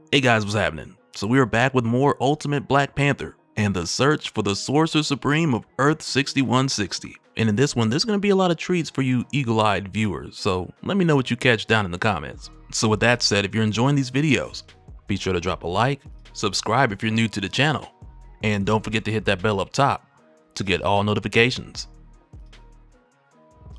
Hey guys, what's happening? So we are back with more Ultimate Black Panther and the search for the Sorcerer Supreme of Earth 6160. And in this one, there's going to be a lot of treats for you eagle-eyed viewers, so let me know what you catch down in the comments. So with that said, if you're enjoying these videos, be sure to drop a like, subscribe if you're new to the channel, and don't forget to hit that bell up top to get all notifications.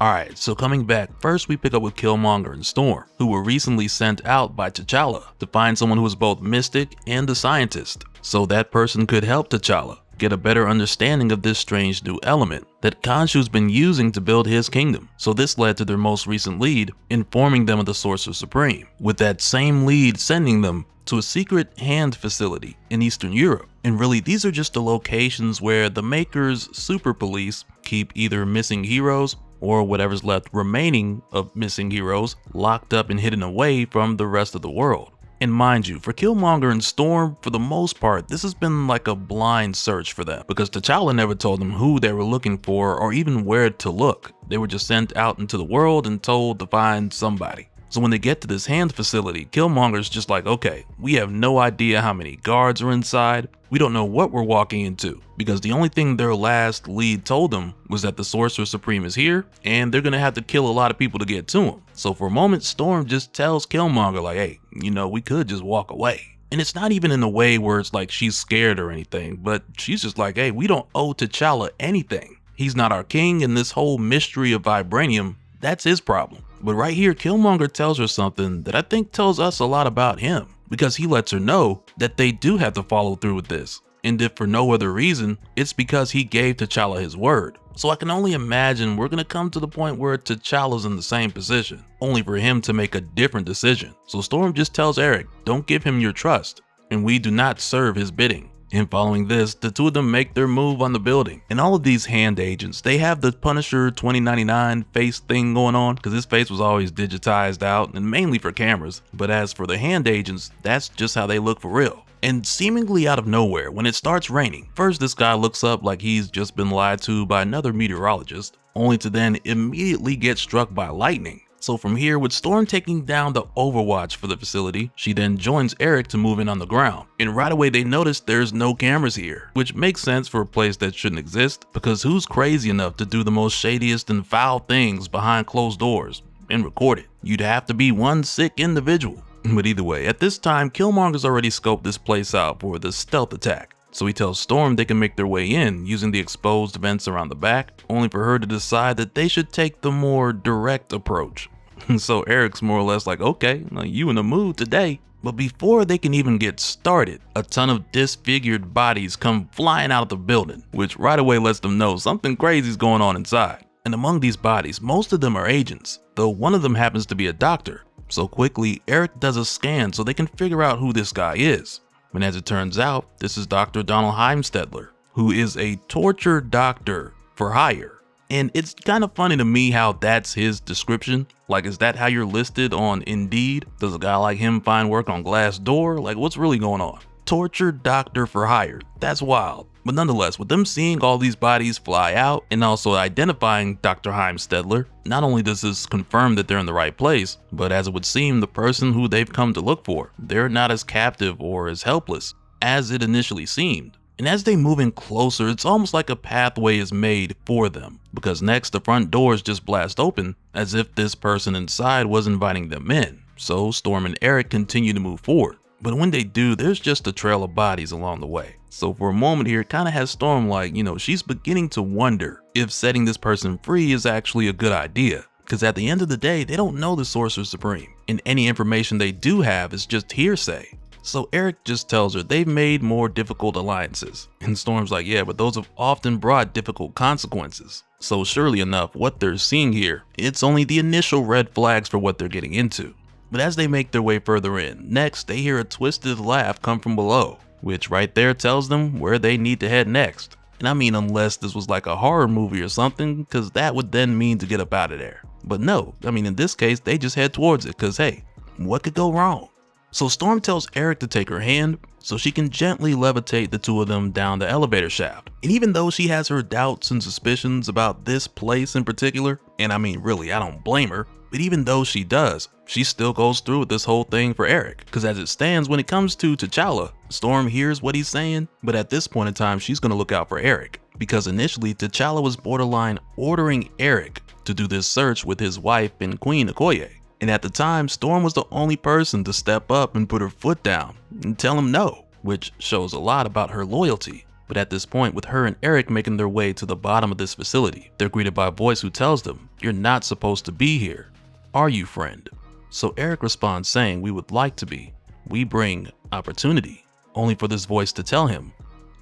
Alright, so coming back, first we pick up with Killmonger and Storm, who were recently sent out by T'Challa to find someone who is both mystic and a scientist, so that person could help T'Challa get a better understanding of this strange new element that Khonshu's been using to build his kingdom. So this led to their most recent lead informing them of the Sorcerer Supreme, with that same lead sending them to a secret hand facility in Eastern Europe. And really, these are just the locations where the Maker's super police keep either missing heroes or whatever's left remaining of missing heroes locked up and hidden away from the rest of the world. And mind you, for Killmonger and Storm, for the most part, this has been like a blind search for them, because T'Challa never told them who they were looking for or even where to look. They were just sent out into the world and told to find somebody. So when they get to this hand facility, Killmonger's just like, okay, we have no idea how many guards are inside. We don't know what we're walking into, because the only thing their last lead told them was that the Sorcerer Supreme is here and they're gonna have to kill a lot of people to get to him. So for a moment, Storm just tells Killmonger like, hey, we could just walk away. And it's not even in a way where it's like she's scared or anything, but she's just like, hey, we don't owe T'Challa anything. He's not our king, and this whole mystery of vibranium, that's his problem. But right here, Killmonger tells her something that I think tells us a lot about him, because he lets her know that they do have to follow through with this. And if for no other reason, it's because he gave T'Challa his word. So I can only imagine we're gonna come to the point where T'Challa's in the same position, only for him to make a different decision. So Storm just tells Eric, don't give him your trust, and we do not serve his bidding. And following this, the two of them make their move on the building. And all of these hand agents, they have the Punisher 2099 face thing going on, because his face was always digitized out and mainly for cameras. But as for the hand agents, that's just how they look for real. And seemingly out of nowhere, when it starts raining, first this guy looks up like he's just been lied to by another meteorologist, only to then immediately get struck by lightning. So from here, with Storm taking down the overwatch for the facility, she then joins Eric to move in on the ground. And right away they notice there's no cameras here, which makes sense for a place that shouldn't exist, because who's crazy enough to do the most shadiest and foul things behind closed doors and record it? You'd have to be one sick individual. But either way, at this time, Killmonger's already scoped this place out for the stealth attack. So he tells Storm they can make their way in using the exposed vents around the back, only for her to decide that they should take the more direct approach. So Eric's more or less like, okay, you in the mood today. But before they can even get started, a ton of disfigured bodies come flying out of the building, which right away lets them know something crazy is going on inside. And among these bodies, most of them are agents, though one of them happens to be a doctor. So quickly, Eric does a scan so they can figure out who this guy is. And as it turns out, this is Dr. Donald Heimstedler, who is a torture doctor for hire. And it's kind of funny to me how that's his description. Like, is that how you're listed on Indeed? Does a guy like him find work on Glassdoor? Like, what's really going on? Torture doctor for hire. That's wild. But nonetheless, with them seeing all these bodies fly out and also identifying Dr. Heimstedler, not only does this confirm that they're in the right place, but as it would seem, the person who they've come to look for, they're not as captive or as helpless as it initially seemed. And as they move in closer, it's almost like a pathway is made for them, because next the front doors just blast open as if this person inside was inviting them in. So Storm and Eric continue to move forward. But when they do, there's just a trail of bodies along the way. So for a moment here, it kind of has Storm like, she's beginning to wonder if setting this person free is actually a good idea. Because at the end of the day, they don't know the Sorcerer Supreme, and any information they do have is just hearsay. So Eric just tells her they've made more difficult alliances. And Storm's like, yeah, but those have often brought difficult consequences. So surely enough, what they're seeing here, it's only the initial red flags for what they're getting into. But as they make their way further in, next they hear a twisted laugh come from below, which right there tells them where they need to head next. And I mean, unless this was like a horror movie or something, because that would then mean to get up out of there. But no, I mean, in this case, they just head towards it, because hey, what could go wrong? So Storm tells Eric to take her hand so she can gently levitate the two of them down the elevator shaft. And even though she has her doubts and suspicions about this place in particular, and I mean really, I don't blame her, But even though she does, she still goes through with this whole thing for Eric. Because as it stands, when it comes to T'Challa, Storm hears what he's saying, but at this point in time, she's going to look out for Eric. Because initially, T'Challa was borderline ordering Eric to do this search with his wife and Queen Okoye. And at the time, Storm was the only person to step up and put her foot down and tell him no, which shows a lot about her loyalty. But at this point, with her and Eric making their way to the bottom of this facility, they're greeted by a voice who tells them, "You're not supposed to be here. Are you, friend?" So Eric responds saying, "We would like to be. We bring opportunity," only for this voice to tell him,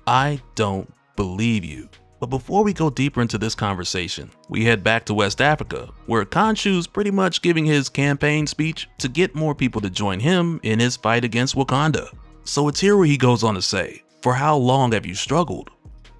"I don't believe you." But before we go deeper into this conversation, we head back to West Africa, where Khonshu's pretty much giving his campaign speech to get more people to join him in his fight against Wakanda. So it's here where he goes on to say, "For how long have you struggled?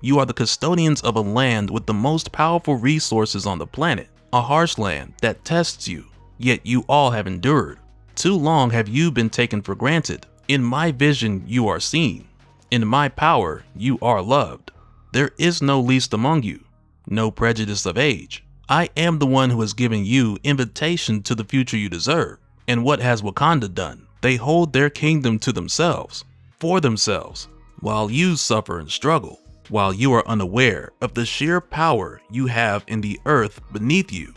You are the custodians of a land with the most powerful resources on the planet, a harsh land that tests you, yet you all have endured. Too long have you been taken for granted. In my vision you are seen. In my power you are loved. There is no least among you, no prejudice of age. I am the one who has given you invitation to the future you deserve. And what has Wakanda done? They hold their kingdom to themselves, for themselves, while you suffer and struggle, while you are unaware of the sheer power you have in the earth beneath you.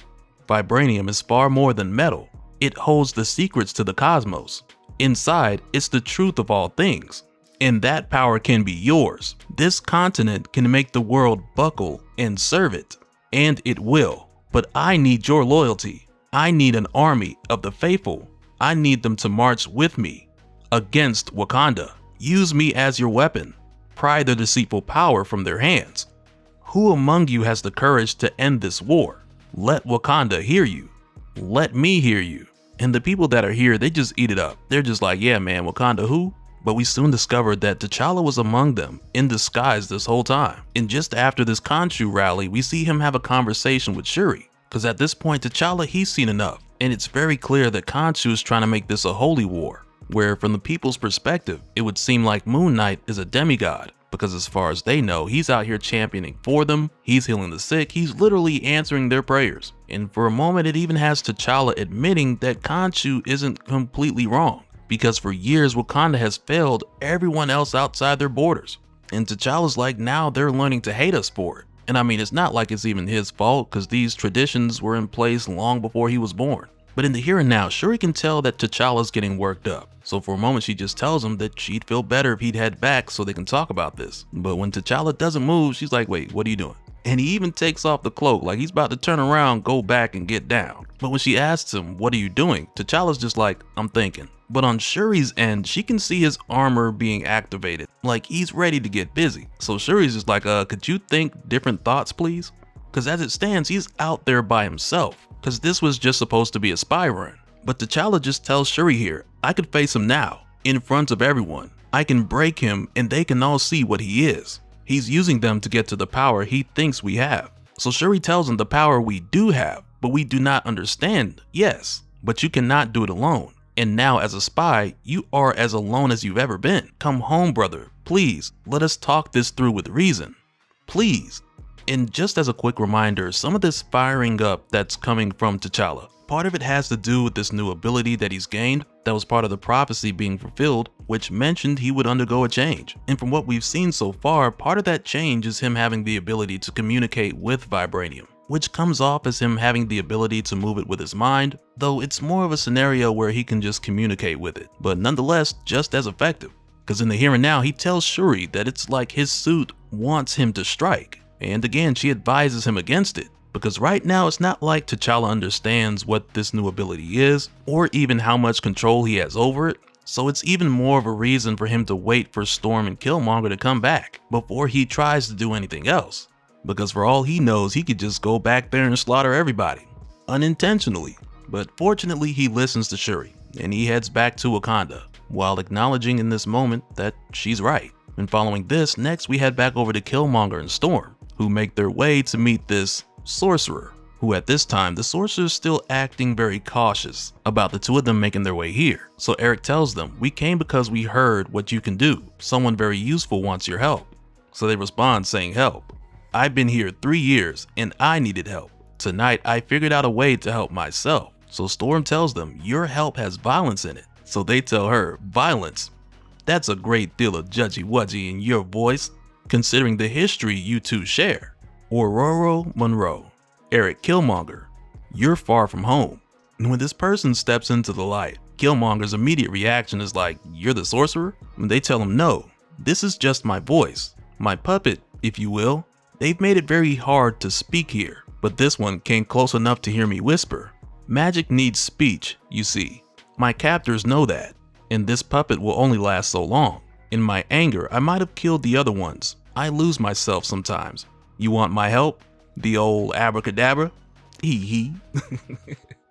Vibranium is far more than metal. It holds the secrets to the cosmos. Inside, it's the truth of all things. And that power can be yours. This continent can make the world buckle and serve it. And it will. But I need your loyalty. I need an army of the faithful. I need them to march with me against Wakanda. Use me as your weapon. Pry the deceitful power from their hands. Who among you has the courage to end this war? Let Wakanda hear you. Let me hear you." And the people that are here, they just eat it up. They're just like, "Yeah, man, Wakanda who?" But we soon discovered that T'Challa was among them in disguise this whole time. And just after this Khonshu rally, we see him have a conversation with Shuri. Because at this point, T'Challa, he's seen enough. And it's very clear that Khonshu is trying to make this a holy war, where from the people's perspective, it would seem like Moon Knight is a demigod. Because as far as they know, he's out here championing for them, he's healing the sick, he's literally answering their prayers. And for a moment, it even has T'Challa admitting that Khonshu isn't completely wrong. Because for years, Wakanda has failed everyone else outside their borders. And T'Challa's like, now they're learning to hate us for it. And I mean, it's not like it's even his fault, because these traditions were in place long before he was born. But in the here and now, Shuri can tell that T'Challa's getting worked up. So for a moment, she just tells him that she'd feel better if he'd head back so they can talk about this. But when T'Challa doesn't move, she's like, "Wait, what are you doing?" And he even takes off the cloak like he's about to turn around, go back and get down. But when she asks him, "What are you doing?" T'Challa's just like, "I'm thinking." But on Shuri's end, she can see his armor being activated, like he's ready to get busy. So Shuri's just like, could you think different thoughts, please? Because as it stands, he's out there by himself, because this was just supposed to be a spy run. But T'Challa just tells Shuri here, "I could face him now, in front of everyone. I can break him and they can all see what he is. He's using them to get to the power he thinks we have." So Shuri tells him the power we do have, but we do not understand, yes, but you cannot do it alone. And now as a spy, you are as alone as you've ever been. Come home, brother. Please, let us talk this through with reason. Please. And just as a quick reminder, some of this firing up that's coming from T'Challa, part of it has to do with this new ability that he's gained that was part of the prophecy being fulfilled, which mentioned he would undergo a change. And from what we've seen so far, part of that change is him having the ability to communicate with Vibranium, which comes off as him having the ability to move it with his mind, though it's more of a scenario where he can just communicate with it, but nonetheless just as effective. Because in the here and now, he tells Shuri that it's like his suit wants him to strike. And again, she advises him against it, because right now it's not like T'Challa understands what this new ability is, or even how much control he has over it, so it's even more of a reason for him to wait for Storm and Killmonger to come back before he tries to do anything else. Because for all he knows, he could just go back there and slaughter everybody, unintentionally. But fortunately, he listens to Shuri, and he heads back to Wakanda, while acknowledging in this moment that she's right. And following this, next we head back over to Killmonger and Storm, who make their way to meet this Sorcerer, who at this time, the Sorcerer is still acting very cautious about the two of them making their way here. So Eric tells them, "We came because we heard what you can do. Someone very useful wants your help." So they respond saying, "Help. I've been here 3 years and I needed help. Tonight I figured out a way to help myself. So Storm tells them your help has violence in it. So they tell her, violence? That's a great deal of judgy-wudgy in your voice, considering the history you two share. Aurora Monroe, Eric Killmonger, you're far from home. And when this person steps into the light, Killmonger's immediate reaction is like, you're the sorcerer? And they tell him, no, this is just my voice, my puppet, if you will. They've made it very hard to speak here, but this one came close enough to hear me whisper. Magic needs speech, you see. My captors know that, and this puppet will only last so long. In my anger, I might have killed the other ones. I lose myself sometimes. You want my help? The old abracadabra? Hee.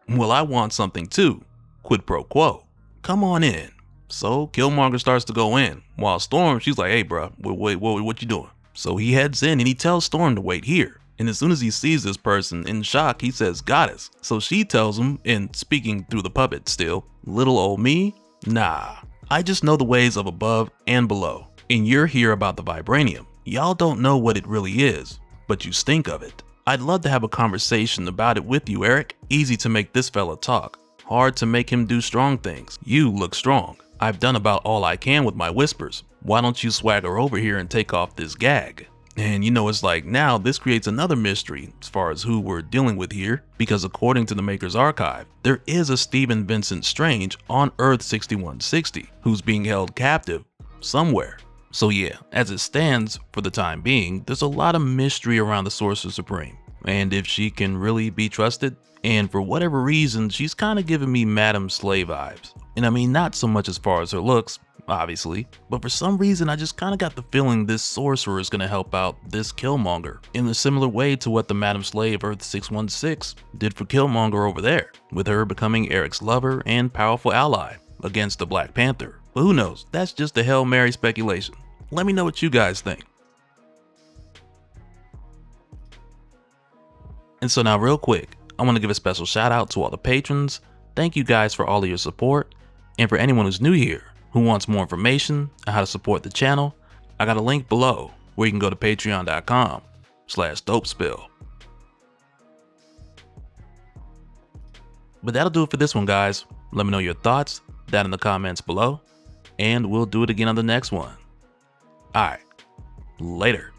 Well, I want something too. Quid pro quo. Come on in. So Killmonger starts to go in, while Storm, she's like, hey bruh, wait, what you doing? So he heads in and he tells Storm to wait here. And as soon as he sees this person, in shock, he says, goddess. So she tells him, and speaking through the puppet still, little old me? Nah, I just know the ways of above and below. And you're here about the vibranium. Y'all don't know what it really is, but you stink of it. I'd love to have a conversation about it with you, Eric. Easy to make this fella talk. Hard to make him do strong things. You look strong. I've done about all I can with my whispers. Why don't you swagger over here and take off this gag? And you know, it's like now this creates another mystery as far as who we're dealing with here, because according to the Maker's Archive, there is a Stephen Vincent Strange on Earth 6160 who's being held captive somewhere. So yeah, as it stands for the time being, there's a lot of mystery around the Sorcerer Supreme, and if she can really be trusted. And for whatever reason, she's kind of giving me Madame Slay vibes. And I mean, not so much as far as her looks, obviously, but for some reason I just kind of got the feeling this sorcerer is going to help out this Killmonger in a similar way to what the Madame Slay of Earth 616 did for Killmonger over there, with her becoming Eric's lover and powerful ally against the Black Panther. But who knows, that's just a Hail Mary speculation. Let me know what you guys think. And so now real quick, I want to give a special shout out to all the patrons. Thank you guys for all of your support. And for anyone who's new here, who wants more information on how to support the channel, I got a link below where you can go to patreon.com/dopespill. But that'll do it for this one, guys. Let me know your thoughts down in the comments below, and we'll do it again on the next one. Alright, later.